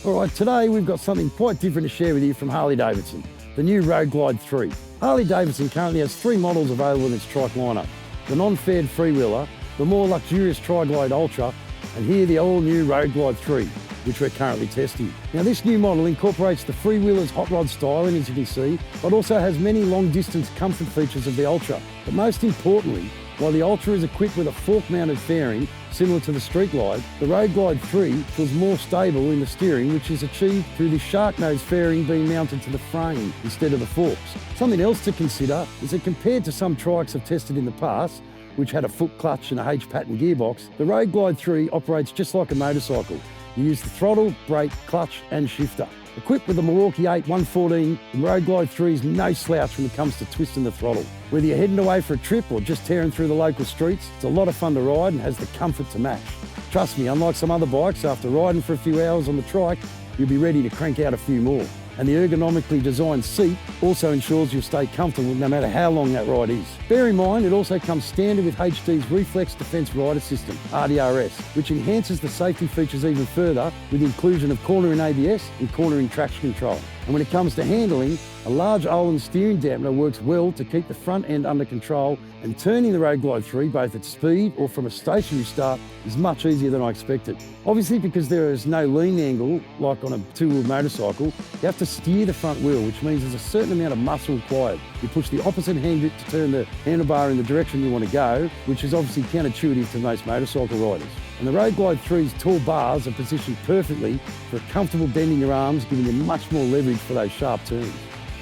All right, today we've got something quite different to share with you from Harley Davidson, the new Road Glide 3. Harley Davidson currently has 3 models available in its trike lineup: the non-fared Freewheeler, the more luxurious Tri-Glide Ultra, and here the all-new Road Glide 3, which we're currently testing. Now this new model incorporates the Freewheeler's hot rod styling, as you can see, but also has many long-distance comfort features of the Ultra. But most importantly, while the Ultra is equipped with a fork-mounted fairing similar to the Street Glide, the Road Glide 3 feels more stable in the steering, which is achieved through the shark nose fairing being mounted to the frame instead of the forks. Something else to consider is that compared to some trikes I've tested in the past, which had a foot clutch and a H-pattern gearbox, the Road Glide 3 operates just like a motorcycle. You use the throttle, brake, clutch and shifter. Equipped with the Milwaukee-Eight 114, the Road Glide 3 is no slouch when it comes to twisting the throttle. Whether you're heading away for a trip or just tearing through the local streets, it's a lot of fun to ride and has the comfort to match. Trust me, unlike some other bikes, after riding for a few hours on the trike, you'll be ready to crank out a few more. And the ergonomically designed seat also ensures you'll stay comfortable no matter how long that ride is. Bear in mind, it also comes standard with HD's Reflex Defense Rider System, RDRS, which enhances the safety features even further with the inclusion of cornering ABS and cornering traction control. And when it comes to handling, a large Olin steering dampener works well to keep the front end under control, and turning the Road Glide 3 both at speed or from a stationary start is much easier than I expected. Obviously, because there is no lean angle like on a two-wheel motorcycle, you have to steer the front wheel, which means there's a certain amount of muscle required. You push the opposite hand grip to turn the handlebar in the direction you want to go, which is obviously counterintuitive to most motorcycle riders. And the Road Glide 3's tall bars are positioned perfectly for a comfortable bend in your arms, giving you much more leverage for those sharp turns.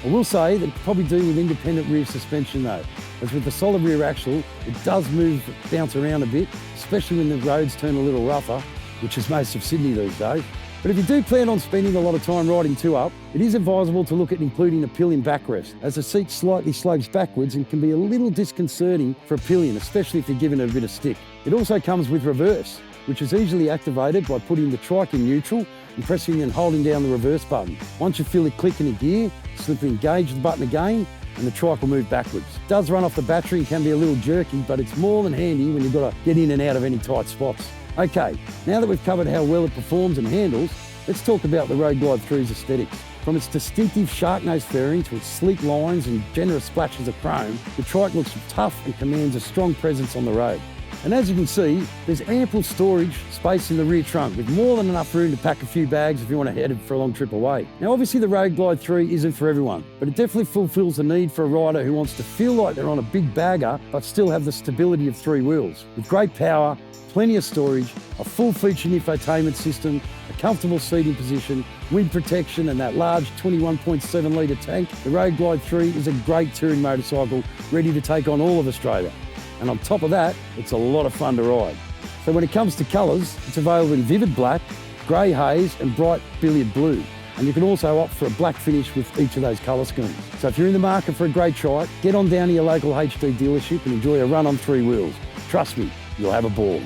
I will say that you could probably do with independent rear suspension though, as with the solid rear axle, it does bounce around a bit, especially when the roads turn a little rougher, which is most of Sydney these days. But if you do plan on spending a lot of time riding two up, it is advisable to look at including a pillion backrest, as the seat slightly slopes backwards and can be a little disconcerting for a pillion, especially if you're given it a bit of stick. It also comes with reverse, which is easily activated by putting the trike in neutral and pressing and holding down the reverse button. Once you feel it click in gear, simply engage the button again and the trike will move backwards. It does run off the battery and can be a little jerky, but it's more than handy when you've got to get in and out of any tight spots. Okay, now that we've covered how well it performs and handles, let's talk about the Road Glide 3's aesthetics. From its distinctive shark nose fairing to its sleek lines and generous splashes of chrome, the trike looks tough and commands a strong presence on the road. And as you can see, there's ample storage space in the rear trunk with more than enough room to pack a few bags if you want to head for a long trip away. Now obviously the Road Glide 3 isn't for everyone, but it definitely fulfills the need for a rider who wants to feel like they're on a big bagger but still have the stability of 3 wheels. With great power, plenty of storage, a full-featured infotainment system, a comfortable seating position, wind protection and that large 21.7 litre tank, the Road Glide 3 is a great touring motorcycle ready to take on all of Australia. And on top of that, it's a lot of fun to ride. So when it comes to colours, it's available in vivid black, grey haze and bright billiard blue. And you can also opt for a black finish with each of those colour schemes. So if you're in the market for a great trike, get on down to your local HD dealership and enjoy a run on 3 wheels. Trust me, you'll have a ball.